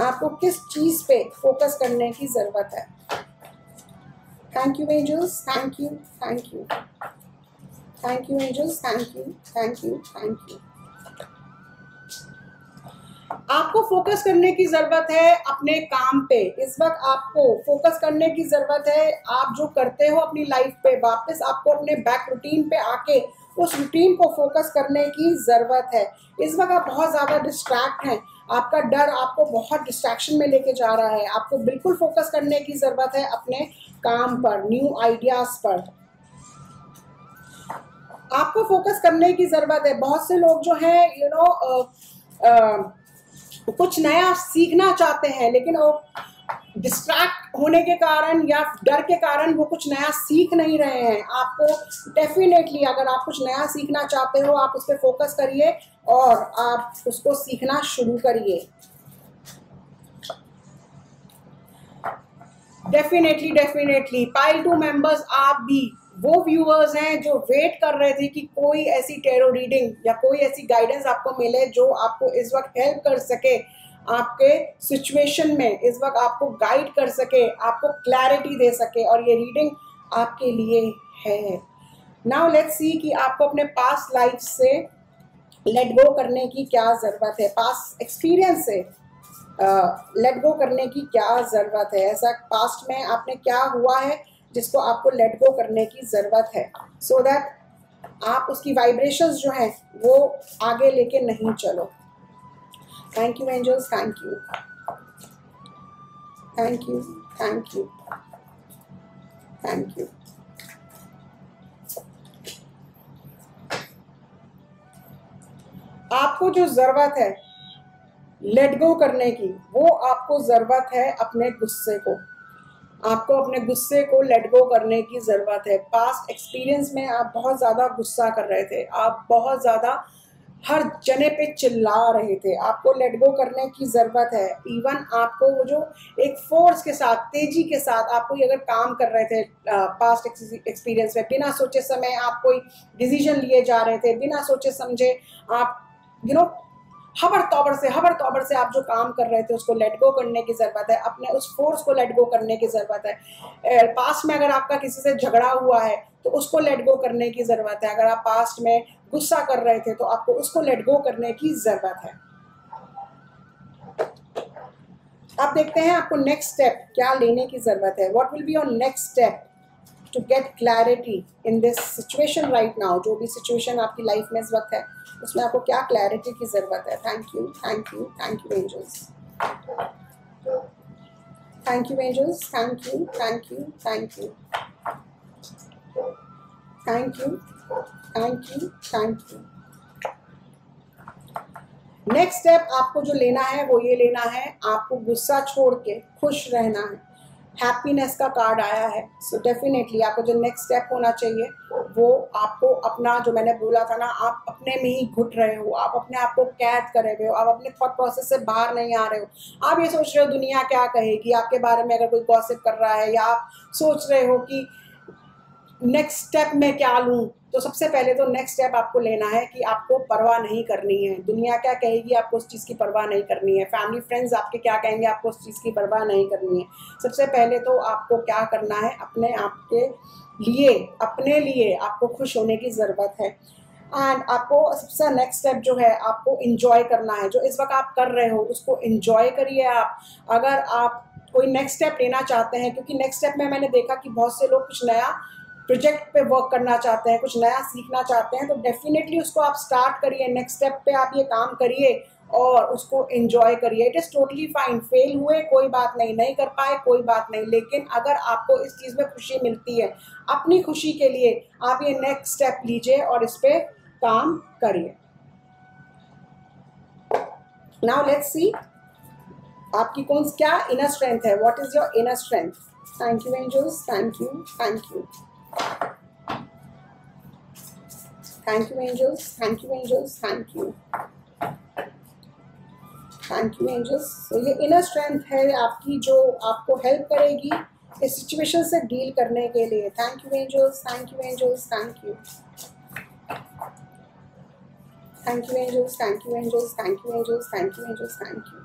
आपको किस चीज़ पे फोकस करने की ज़रूरत है। Thank you angels, thank you, thank you, thank you angels, thank you, thank you, thank you. आपको फोकस करने की ज़रूरत है अपने काम पे। इस वक्त आपको फोकस करने की ज़रूरत है, आप जो करते हो अपनी लाइफ पे, वापस आपको अपने बैक रूटीन पे आके उस रूटीन को फोकस करने की ज़रूरत है। इस वक्त आप बहुत ज़्यादा डिस्ट्रैक्ट हैं, आपका डर आपको बहुत डिस्ट्रैक्शन में लेके जा रहा है। आपको बिल्कुल फोकस करने की ज़रूरत है अपने काम पर, न्यू आइडियाज़ पर। आपको फोकस करने की ज़रूरत है। बहुत से लोग जो हैं कुछ नया सीखना चाहते हैं, लेकिन वो डिस्ट्रैक्ट होने के कारण या डर के कारण वो कुछ नया सीख नहीं रहे हैं। आपको डेफिनेटली, अगर आप कुछ नया सीखना चाहते हो, आप उस पर फोकस करिए और आप उसको सीखना शुरू करिए। डेफिनेटली पाइल 2 मेंबर्स, आप भी वो व्यूअर्स हैं जो वेट कर रहे थे कि कोई ऐसी टैरो रीडिंग या कोई ऐसी गाइडेंस आपको मिले जो आपको इस वक्त हेल्प कर सके, आपके सिचुएशन में इस वक्त आपको गाइड कर सके, आपको क्लैरिटी दे सके, और ये रीडिंग आपके लिए है। नाउ लेट्स सी कि आपको अपने पास्ट लाइफ से लेट गो करने की क्या ज़रूरत है, पास्ट एक्सपीरियंस से लेट गो करने की क्या ज़रूरत है। ऐसा पास्ट में आपने क्या हुआ है जिसको आपको लेट गो करने की ज़रूरत है, सो दैट आप उसकी वाइब्रेशंस जो हैं वो आगे लेके नहीं चलो। Thank you angels, thank you, thank you, thank you, thank you. आपको जो ज़रूरत है लेट गो करने की, वो आपको ज़रूरत है अपने गुस्से को। आपको अपने गुस्से को लेट गो करने की ज़रूरत है। पास्ट एक्सपीरियंस में आप बहुत ज़्यादा गुस्सा कर रहे थे, आप बहुत ज़्यादा हर जने पे चिल्ला रहे थे, आपको लेट गो करने की ज़रूरत है। इवन आपको वो जो एक फोर्स के साथ, तेज़ी के साथ आप कोई अगर काम कर रहे थे पास्ट एक्सपीरियंस में, बिना सोचे समय आप कोई डिसीजन लिए जा रहे थे, बिना सोचे समझे आप हबर तौबर से आप जो काम कर रहे थे उसको लेट गो करने की ज़रूरत है। अपने उस फोर्स को लेट गो करने की ज़रूरत है। पास्ट में अगर आपका किसी से झगड़ा हुआ है तो उसको लेट गो करने की ज़रूरत है। अगर आप पास्ट में गुस्सा कर रहे थे तो आपको उसको लेट गो करने की ज़रूरत है। अब देखते हैं आपको नेक्स्ट स्टेप क्या लेने की ज़रूरत है। What will be your next step to get clarity in this situation right now. जो भी सिचुएशन आपकी लाइफ में इस वक्त है उसमें आपको क्या क्लैरिटी की ज़रूरत है। Thank you, thank you, thank you angels, thank you angels, thank you, thank you, thank you, thank you, thank you, thank you. Next step आपको जो लेना है वो ये लेना है, आपको गुस्सा छोड़ के खुश रहना है। हैप्पीनेस का कार्ड आया है, सो डेफिनेटली आपको जो नेक्स्ट स्टेप होना चाहिए वो आपको अपना, जो मैंने बोला था ना, आप अपने में ही घुट रहे हो, आप अपने आप को कैद करे हुए हो, आप अपने थॉट प्रोसेस से बाहर नहीं आ रहे हो। आप ये सोच रहे हो दुनिया क्या कहेगी आपके बारे में अगर कोई गॉसिप कर रहा है, या आप सोच रहे हो कि नेक्स्ट स्टेप में क्या लूँ। तो सबसे पहले तो नेक्स्ट स्टेप आपको लेना है कि आपको परवाह नहीं करनी है। दुनिया क्या कहेगी आपको उस चीज़ की परवाह नहीं करनी है। फैमिली फ्रेंड्स आपके क्या कहेंगे आपको उस चीज़ की परवाह नहीं करनी है। सबसे पहले तो आपको क्या करना है, अपने आप के लिए, अपने लिए आपको खुश होने की ज़रूरत है। एंड आपको सबसे नेक्स्ट स्टेप जो है आपको इंजॉय करना है। जो इस वक्त आप कर रहे हो उसको इंजॉय करिए आप। अगर आप कोई नेक्स्ट स्टेप लेना चाहते हैं, क्योंकि नेक्स्ट स्टेप में मैंने देखा कि बहुत से लोग कुछ नया प्रोजेक्ट पे वर्क करना चाहते हैं, कुछ नया सीखना चाहते हैं, तो डेफिनेटली उसको आप स्टार्ट करिए। नेक्स्ट स्टेप पे आप ये काम करिए और उसको एंजॉय करिए। It is totally fine, fail हुए कोई बात नहीं, नहीं कर पाए कोई बात नहीं, लेकिन अगर आपको इस चीज़ में खुशी मिलती है, अपनी खुशी के लिए आप ये नेक्स्ट स्टेप लीजिए और इस पर काम करिए। नाउ लेट्स सी आपकी क्या इनर स्ट्रेंथ है। What is your inner strength. Thank you angels, thank you, thank you, thank you angels, thank you angels, thank you, thank you angels. तो ये इनर स्ट्रेंथ है आपकी जो आपको हेल्प करेगी इस सिचुएशन से डील करने के लिए। Thank you angels, thank you angels, thank you, thank you angels, thank you angels, thank you angels, thank you angels, thank you.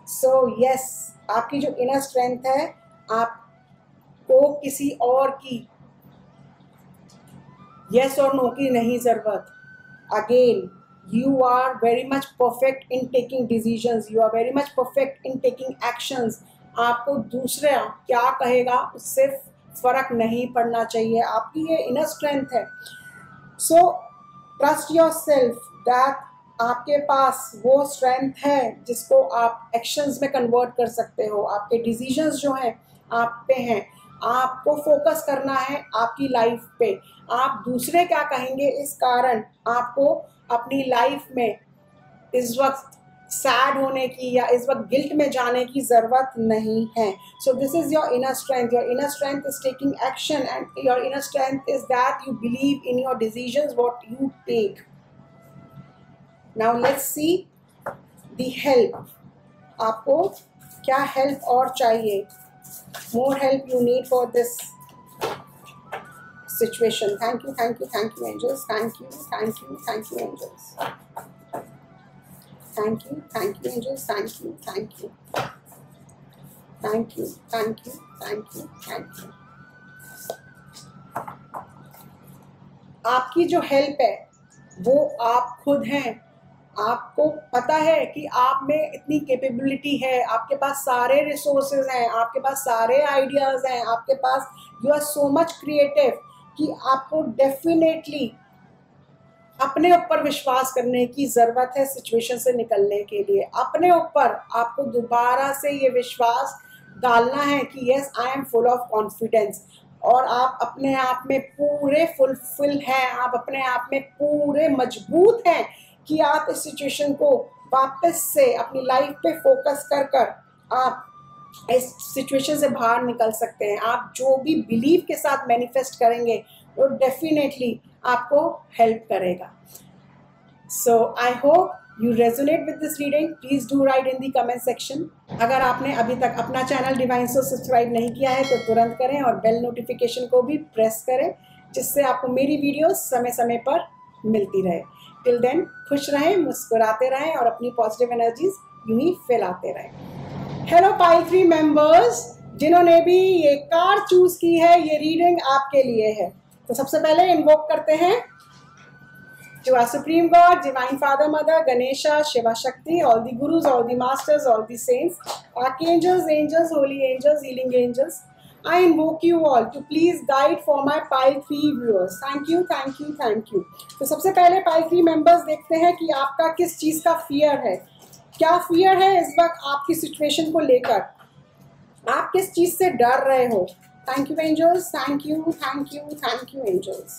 So yes, आपकी जो इनर स्ट्रेंथ है, आपको किसी और की यस और नो की नहीं ज़रूरत। Again You are very much perfect in taking decisions. You are very much perfect in taking actions. आपको दूसरा क्या कहेगा उससे फर्क नहीं पड़ना चाहिए, आपकी ये इनर स्ट्रेंथ है. So trust your self that आपके पास वो स्ट्रेंथ है जिसको आप एक्शंस में कन्वर्ट कर सकते हो. आपके डिसीजंस जो हैं आप पे हैं. आपको फोकस करना है आपकी लाइफ पे. आप दूसरे क्या कहेंगे इस कारण आपको अपनी लाइफ में इस वक्त सैड होने की या इस वक्त गिल्ट में जाने की ज़रूरत नहीं है. So this is your inner strength. Your inner strength is taking action and your inner strength is that you believe in your decisions what you take. Now let's see the help. आपको क्या help और चाहिए? More help you need for this situation. Thank you angels. Thank you angels. Thank you angels. Thank you. आपकी जो help है वो आप खुद हैं. आपको पता है कि आप में इतनी कैपेबिलिटी है, आपके पास सारे रिसोर्सेज हैं, आपके पास सारे आइडियाज़ हैं, आपके पास you are so much creative कि आपको डेफिनेटली अपने ऊपर विश्वास करने की ज़रूरत है सिचुएशन से निकलने के लिए. अपने ऊपर आपको दोबारा से ये विश्वास डालना है कि yes I am full of confidence. और आप अपने आप में पूरे फुलफिल हैं, आप अपने आप में पूरे मजबूत हैं कि आप इस सिचुएशन को वापस से अपनी लाइफ पे फोकस कर आप इस सिचुएशन से बाहर निकल सकते हैं. आप जो भी बिलीव के साथ मैनिफेस्ट करेंगे वो डेफिनेटली आपको हेल्प करेगा. So I hope you resonate with this reading. Please do write in the comment section. अगर आपने अभी तक अपना चैनल डिवाइन सोर्स सब्सक्राइब नहीं किया है तो तुरंत करें और बेल नोटिफिकेशन को भी प्रेस करें जिससे आपको मेरी वीडियोस समय समय पर मिलती रहे. टिल देन खुश रहें, मुस्कुराते रहें और अपनी पॉजिटिव एनर्जीज यूं ही फैलाते रहें. हेलो पाइल 3 मेंबर्स, जिन्होंने भी ये कार चूज की है ये रीडिंग आपके लिए है. तो सबसे पहले इन्वोक करते हैं to our supreme God, divine father mother, Ganesha, Shiva Shakti, all the gurus, all the masters, all the saints, archangels, angels, holy angels, healing angels. I invoke you all to please guide for my Pile 3 viewers. Thank you. तो सबसे पहले Pile 3 members देखते हैं कि आपका किस चीज़ का fear है. क्या फियर है इस वक्त आपकी सिचुएशन को लेकर? आप किस चीज़ से डर रहे हो? Thank you angels. Thank you angels. Thank you angels.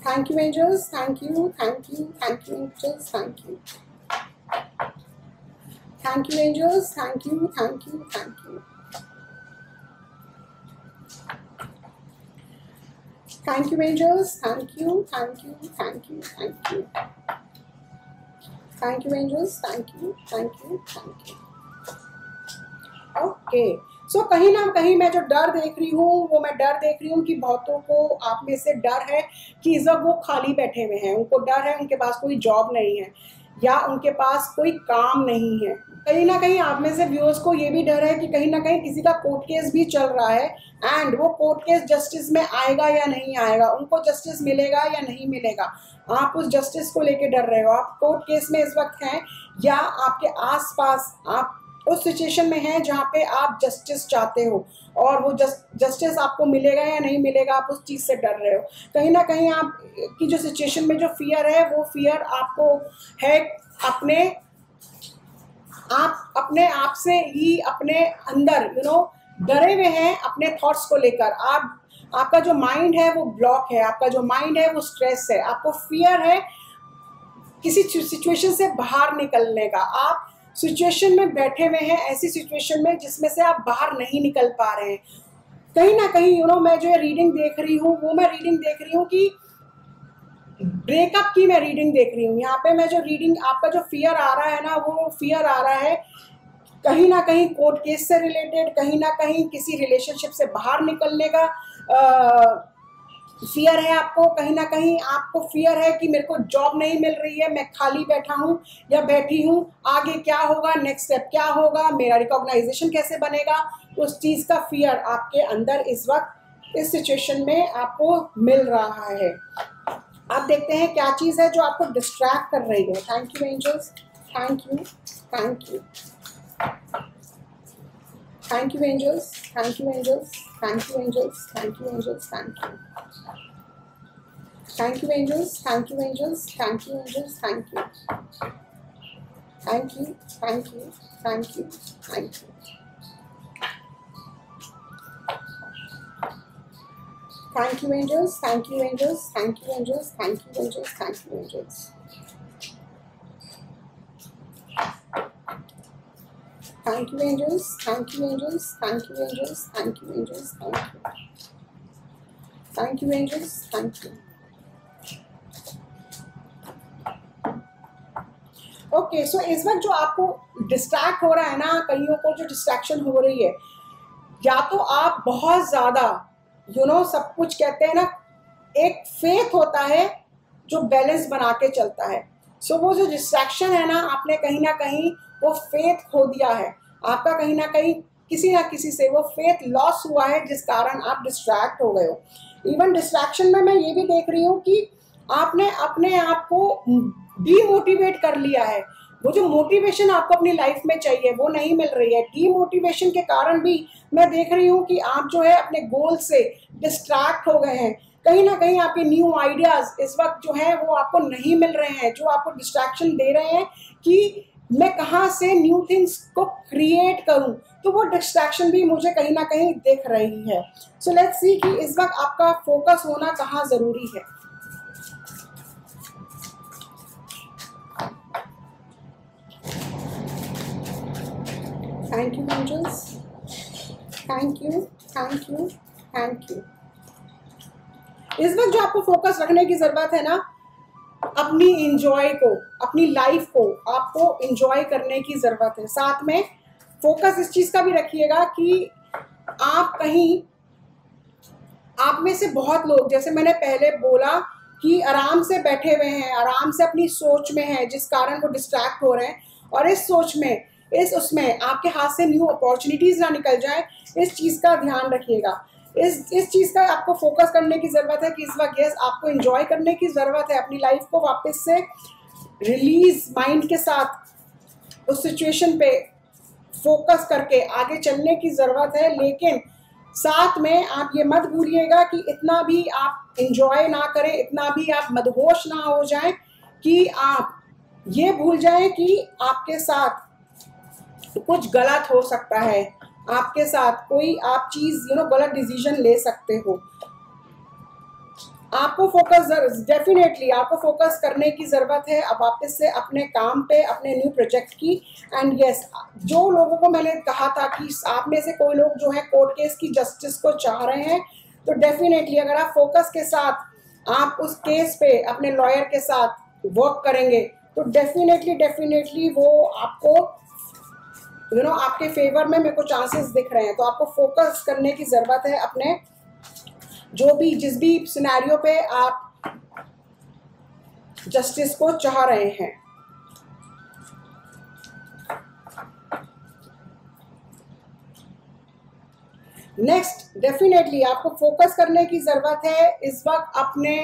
Thank you angels. Thank you. Thank you angels. Thank you. Thank you angels. Thank you. Thank you angels. Thank you. Okay. So कहीं ना कहीं मैं जो डर देख रही हूँ वो मैं डर देख रही हूँ कि बहुतों को आप में से डर है कि जब वो खाली बैठे हुए हैं. उनको डर है उनके पास कोई जॉब नहीं है या उनके पास कोई काम नहीं है. कहीं ना कहीं आप में से व्यूअर्स को ये भी डर है कि कहीं ना कहीं किसी का कोर्ट केस भी चल रहा है एंड वो कोर्ट केस जस्टिस में आएगा या नहीं आएगा, उनको जस्टिस मिलेगा या नहीं मिलेगा. आप उस जस्टिस को लेके डर रहे हो. आप कोर्ट केस में इस वक्त हैं या आपके आसपास आप उस सिचुएशन में हैं जहाँ पे आप जस्टिस चाहते हो और वो जस्टिस आपको मिलेगा या नहीं मिलेगा, आप उस चीज़ से डर रहे हो. कहीं ना कहीं आप की जो सिचुएशन में जो फियर है वो फियर आपको है अपने आप से ही अपने अंदर डरे हुए हैं अपने थॉट्स को लेकर. आपका जो माइंड है वो ब्लॉक है, आपका जो माइंड है वो स्ट्रेस है, आपको फियर है किसी सिचुएशन से बाहर निकलने का. आप सिचुएशन में बैठे हुए हैं ऐसी सिचुएशन में जिसमें से आप बाहर नहीं निकल पा रहे हैं. कहीं ना कहीं मैं जो रीडिंग देख रही हूँ वो मैं रीडिंग देख रही हूँ कि ब्रेकअप की मैं रीडिंग देख रही हूँ. यहाँ पे मैं जो रीडिंग आपका जो फियर आ रहा है ना वो फियर आ रहा है कहीं ना कहीं कोर्ट केस से रिलेटेड, कहीं ना कहीं किसी रिलेशनशिप से बाहर निकलने का फियर है आपको. कहीं ना कहीं आपको फियर है कि मेरे को जॉब नहीं मिल रही है, मैं खाली बैठा हूँ या बैठी हूँ, आगे क्या होगा, नेक्स्ट स्टेप क्या होगा, मेरा रिकॉग्नाइजेशन कैसे बनेगा. उस चीज़ का फियर आपके अंदर इस वक्त इस सिचुएशन में आपको मिल रहा है। आप देखते हैं क्या चीज़ है जो आपको डिस्ट्रैक्ट कर रही है। Thank you angels, thank you, thank you, thank you angels, thank you angels, thank you angels, thank you angels, thank you, thank you angels, thank you angels, thank you angels, thank you, thank you, thank you, thank you, thank you, thank you angels, thank you angels, thank you angels, thank you angels, thank you angels, thank you angels, thank you angels, thank you angels, thank you angels, thank you angels, thank you. Okay, so इस वक्त जो आपको distract हो रहा है ना, कईयों को जो डिस्ट्रैक्शन हो रही है, या तो आप बहुत ज़्यादा सब कुछ कहते हैं ना, एक फेथ होता है जो बैलेंस बना के चलता है। सो वो जो डिस्ट्रैक्शन है ना, आपने कहीं ना कहीं वो फेथ खो दिया है, आपका कहीं ना कहीं किसी ना किसी से वो फेथ लॉस हुआ है, जिस कारण आप डिस्ट्रैक्ट हो गए हो। इवन डिस्ट्रैक्शन में मैं ये भी देख रही हूँ कि आपने अपने आप को डीमोटिवेट कर लिया है। वो जो मोटिवेशन आपको अपनी लाइफ में चाहिए वो नहीं मिल रही है। डीमोटिवेशन के कारण भी मैं देख रही हूँ कि आप जो है अपने गोल से डिस्ट्रैक्ट हो गए हैं। कहीं ना कहीं आपके न्यू आइडियाज इस वक्त जो है वो आपको नहीं मिल रहे हैं, जो आपको डिस्ट्रैक्शन दे रहे हैं कि मैं कहाँ से न्यू थिंग्स को क्रिएट करूँ। तो वो डिस्ट्रैक्शन भी मुझे कहीं ना कहीं दिख रही है। सो लेट्स सी कि इस वक्त आपका फोकस होना कहाँ ज़रूरी है। Thank you angels, thank you, thank you, thank you. इस वक्त जो आपको फोकस रखने की ज़रूरत है ना, अपनी इंजॉय को, अपनी लाइफ को आपको इंजॉय करने की ज़रूरत है। साथ में फोकस इस चीज़ का भी रखिएगा कि आप कहीं, आप में से बहुत लोग, जैसे मैंने पहले बोला कि आराम से बैठे हुए हैं, आराम से अपनी सोच में हैं, जिस कारण वो डिस्ट्रैक्ट हो रहे हैं। और इस सोच में, उसमें आपके हाथ से न्यू अपॉर्चुनिटीज़ ना निकल जाए, इस चीज़ का ध्यान रखिएगा। इस चीज़ का आपको फोकस करने की ज़रूरत है कि इस वक्त यस आपको एंजॉय करने की ज़रूरत है, अपनी लाइफ को वापस से रिलीज माइंड के साथ उस सिचुएशन पे फोकस करके आगे चलने की ज़रूरत है। लेकिन साथ में आप ये मत भूलिएगा कि इतना भी आप एंजॉय ना करें, इतना भी आप मदहोश ना हो जाएं कि आप ये भूल जाएं कि आपके साथ कुछ गलत हो सकता है, आपके साथ कोई आप चीज़ गलत डिसीजन ले सकते हो। आपको फोकस, डेफिनेटली आपको फोकस करने की ज़रूरत है अब वापस से अपने काम पे, अपने न्यू प्रोजेक्ट की। एंड यस, जो लोगों को मैंने कहा था कि आप में से कोई लोग जो है कोर्ट केस की जस्टिस को चाह रहे हैं, तो डेफिनेटली अगर आप फोकस के साथ आप उस केस पे अपने लॉयर के साथ वर्क करेंगे तो डेफिनेटली वो आपको आपके फेवर में मेरे को चांसेस दिख रहे हैं। तो आपको फोकस करने की ज़रूरत है अपने जो भी, जिस भी सिनेरियो पे आप जस्टिस को चाह रहे हैं। नेक्स्ट, डेफिनेटली आपको फोकस करने की ज़रूरत है इस वक्त अपने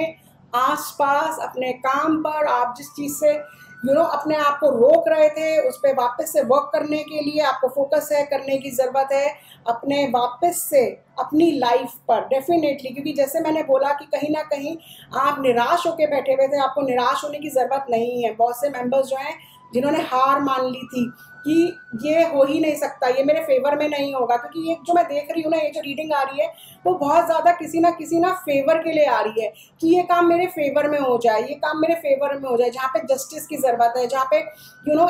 आसपास, अपने काम पर। आप जिस चीज़ से अपने आप को रोक रहे थे उस पर वापस से वर्क करने के लिए आपको फोकस करने की ज़रूरत है अपने वापस से अपनी लाइफ पर डेफिनेटली। क्योंकि जैसे मैंने बोला कि कहीं ना कहीं आप निराश होकर बैठे हुए थे, आपको निराश होने की ज़रूरत नहीं है। बहुत से मेंबर्स जो हैं जिन्होंने हार मान ली थी कि ये हो ही नहीं सकता, ये मेरे फेवर में नहीं होगा, क्योंकि ये जो मैं देख रही हूँ ना, ये जो रीडिंग आ रही है वो बहुत ज़्यादा किसी ना फेवर के लिए आ रही है कि ये काम मेरे फेवर में हो जाए, ये काम मेरे फेवर में हो जाए, जहाँ पे जस्टिस की ज़रूरत है, जहाँ पे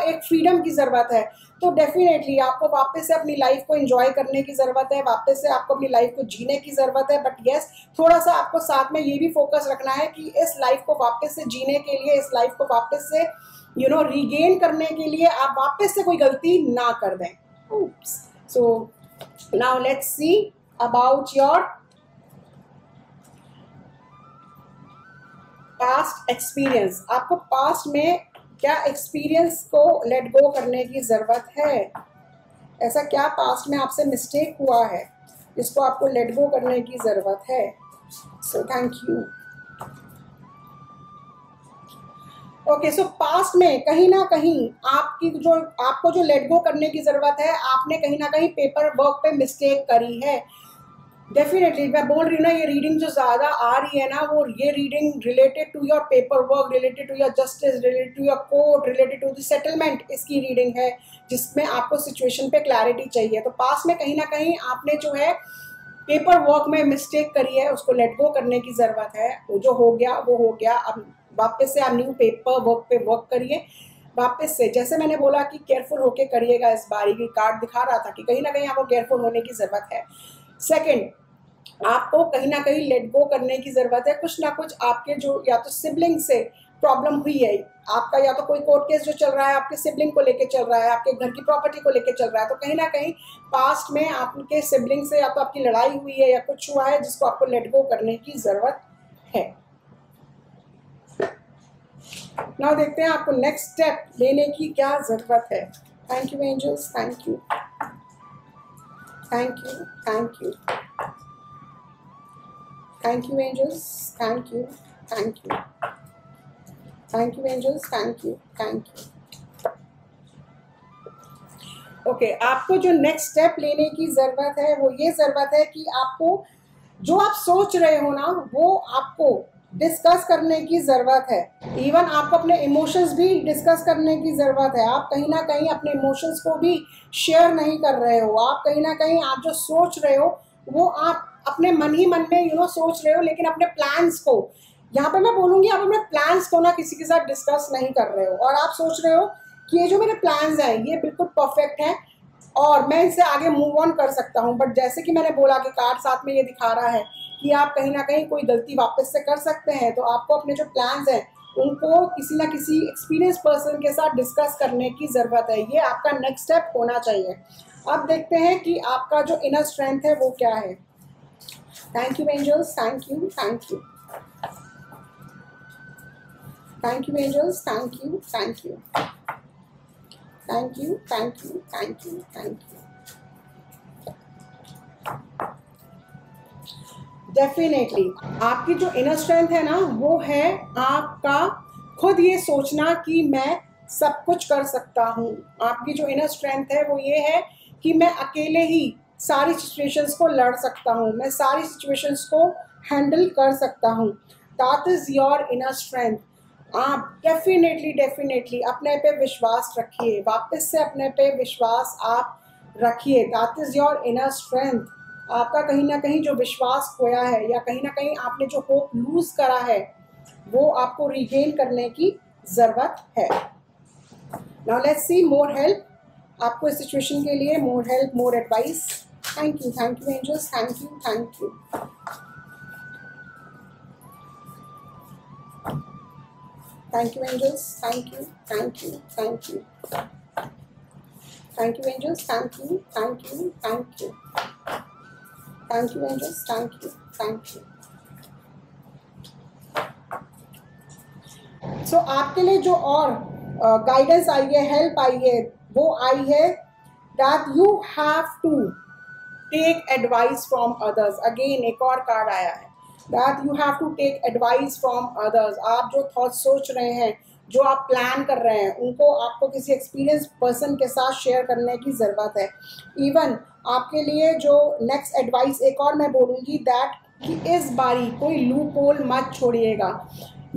एक फ्रीडम की ज़रूरत है। तो डेफिनेटली आपको वापस से अपनी लाइफ को एंजॉय करने की ज़रूरत है, वापस से आपको अपनी लाइफ को जीने की ज़रूरत है। बट येस, थोड़ा सा आपको साथ में ये भी फोकस रखना है कि इस लाइफ को वापस से जीने के लिए, इस लाइफ को वापस से रिगेन करने के लिए आप वापस से कोई गलती ना कर दें। So now let's C about your past experience. आपको पास्ट में क्या एक्सपीरियंस को लेट गो करने की ज़रूरत है? ऐसा क्या पास्ट में आपसे मिस्टेक हुआ है जिसको आपको लेट गो करने की ज़रूरत है। So thank you. Okay, so past में कहीं ना कहीं आपको जो लेट गो करने की ज़रूरत है, आपने कहीं ना कहीं पेपर वर्क पे मिस्टेक करी है। डेफिनेटली मैं बोल रही हूँ ना, ये रीडिंग जो ज़्यादा आ रही है ना, वो ये reading related to your paper work, related to your justice, related to your court, related to the settlement, इसकी रीडिंग है, जिसमें आपको सिचुएशन पे क्लैरिटी चाहिए। तो पास में कहीं ना कहीं आपने जो है पेपर वर्क में मिस्टेक करी है, उसको लेट गो करने की ज़रूरत है। वो जो हो गया वो हो गया, अब वापस से आप न्यू पेपर वर्क पे वर्क करिए वापस से। जैसे मैंने बोला कि केयरफुल होके करिएगा, इस बारी की कार्ड दिखा रहा था कि कहीं ना कहीं आपको केयरफुल होने की ज़रूरत है। सेकेंड, आपको कहीं ना कहीं लेट गो करने की ज़रूरत है। कुछ ना कुछ आपके जो या तो सिबलिंग से प्रॉब्लम हुई है, आपका या तो कोई कोर्ट केस जो चल रहा है आपके सिबलिंग को लेके चल रहा है, आपके घर की प्रॉपर्टी को लेके चल रहा है, तो कहीं ना कहीं पास्ट में आपके सिबलिंग से या तो आपकी लड़ाई हुई है या कुछ हुआ है जिसको आपको लेट गो करने की ज़रूरत है। नाउ देखते हैं आपको नेक्स्ट स्टेप लेने की क्या ज़रूरत है। Thank you angels, thank you, thank you, thank you, thank you angels, thank you, thank you, thank you angels, thank you, thank you. Okay, आपको जो नेक्स्ट स्टेप लेने की ज़रूरत है वो ये ज़रूरत है कि आपको जो आप सोच रहे हो ना, वो आपको डिस्कस करने की ज़रूरत है। इवन आपको अपने इमोशंस भी डिस्कस करने की ज़रूरत है। आप कहीं ना कहीं अपने इमोशंस को भी शेयर नहीं कर रहे हो। आप कहीं ना कहीं आप जो सोच रहे हो वो आप अपने मन ही मन में सोच रहे हो, लेकिन अपने प्लान्स को, यहाँ पे मैं बोलूँगी, आप अपने प्लान्स को ना किसी के साथ डिस्कस नहीं कर रहे हो, और आप सोच रहे हो कि ये जो मेरे प्लान्स हैं ये बिल्कुल परफेक्ट हैं और मैं इनसे आगे मूव ऑन कर सकता हूँ। बट जैसे कि मैंने बोला कि कार्ड साथ में ये दिखा रहा है कि आप कहीं ना कहीं कोई गलती वापस से कर सकते हैं, तो आपको अपने जो प्लान्स हैं उनको किसी ना किसी एक्सपीरियंस पर्सन के साथ डिस्कस करने की ज़रूरत है। ये आपका नेक्स्ट स्टेप होना चाहिए। अब देखते हैं कि आपका जो इनर स्ट्रेंथ है वो क्या है। Thank you angels, thank you, thank you, thank you angels, thank you, thank you, thank you, thank you, thank you, thank you. Definitely आपकी जो इनर स्ट्रेंथ है ना, वो है आपका खुद ये सोचना कि मैं सब कुछ कर सकता हूँ। आपकी जो इनर स्ट्रेंथ है वो ये है कि मैं अकेले ही सारी सिचुएशंस को लड़ सकता हूँ, मैं सारी सिचुएशंस को हैंडल कर सकता हूँ। That is your inner strength. आप डेफिनेटली अपने पे विश्वास रखिए, वापस से अपने पे विश्वास आप रखिए। That is your inner strength. आपका कहीं ना कहीं जो विश्वास खोया है या कहीं ना कहीं आपने जो होप लूज करा है वो आपको रिगेन करने की ज़रूरत है। Now let's see more help आपको इस सिचुएशन के लिए, more help, more advice. Thank you angels, thank you, thank you, thank you angels, thank you, thank you, thank you, thank you angels, thank you, thank you, thank you, thank you angels, thank you, thank you. So आपके लिए जो और guidance आई है, help I है, वो आई है that you have to take advice from others. Again एक और कार्ड आया है that you have to take advice from others. आप जो थॉट सोच रहे हैं, जो आप प्लान कर रहे हैं, उनको आपको किसी एक्सपीरियंस पर्सन के साथ शेयर करने की ज़रूरत है। इवन आपके लिए जो नेक्स्ट एडवाइस एक और मैं बोलूँगी दैट कि इस बारी कोई लूप होल मत छोड़िएगा।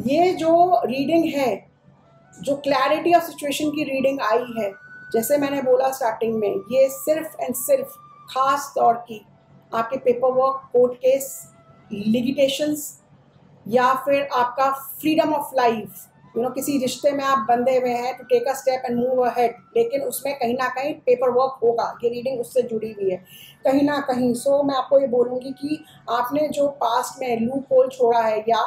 ये जो रीडिंग है, जो क्लैरिटी ऑफ सिचुएशन की रीडिंग आई है, जैसे मैंने बोला स्टार्टिंग में, ये सिर्फ एंड सिर्फ खास तौर की आपके paper work, court case, litigations या फिर आपका फ्रीडम ऑफ लाइफ, किसी रिश्ते में आप बंधे हुए हैं to take a step and move ahead, लेकिन उसमें कहीं ना कहीं पेपर वर्क होगा। ये रीडिंग उससे जुड़ी हुई है कहीं ना कहीं। सो मैं आपको ये बोलूँगी कि आपने जो पास्ट में लूप होल छोड़ा है, या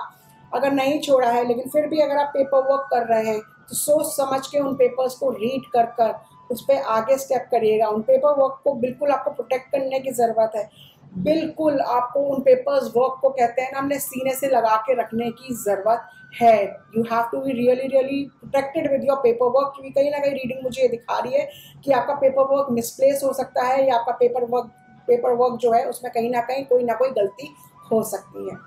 अगर नहीं छोड़ा है लेकिन फिर भी अगर आप पेपर वर्क कर रहे हैं, तो सोच समझ के उन पेपर्स को रीड कर कर उस पर आगे स्टेप करिएगा। उन पेपर वर्क को बिल्कुल आपको प्रोटेक्ट करने की ज़रूरत है। बिल्कुल आपको उन पेपर्स वर्क को, कहते हैं ना, हमने सीने से लगा के रखने की ज़रूरत है। You have to be really protected with your paper work. क्योंकि कहीं ना कहीं रीडिंग मुझे ये दिखा रही है कि आपका पेपर वर्क मिसप्लेस हो सकता है या आपका पेपर वर्क पेपर वर्क जो है उसमें कहीं ना कहीं कोई ना कोई गलती हो सकती है।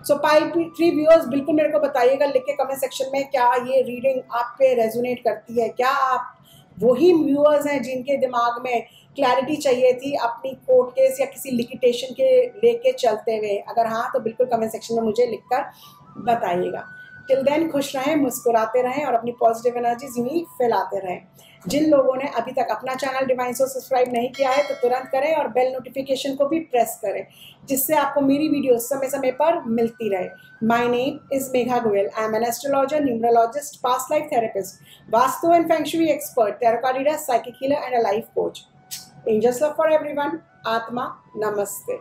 सो 5 व्यूअर्स बिल्कुल मेरे को बताइएगा लिख के कमेंट सेक्शन में, क्या ये रीडिंग आप पे रेजोनेट करती है? क्या आप वही व्यूअर्स हैं जिनके दिमाग में क्लैरिटी चाहिए थी अपनी कोर्ट केस या किसी लिटिगेशन के लेके चलते हुए? अगर हाँ तो बिल्कुल कमेंट सेक्शन में मुझे लिखकर बताइएगा। टिल देन खुश रहें, मुस्कुराते रहें और अपनी पॉजिटिव एनर्जीज यूं ही फैलाते रहें। जिन लोगों ने अभी तक अपना चैनल डिवाइन सोल सब्सक्राइब नहीं किया है तो तुरंत करें और बेल नोटिफिकेशन को भी प्रेस करें, जिससे आपको मेरी वीडियो समय समय पर मिलती रहे। My name is Megha Goyal. I am an astrologer, numerologist, past life therapist, vastu and feng shui expert, tarot card reader, psychic healer and a life coach. Angels love for everyone. आत्मा नमस्ते।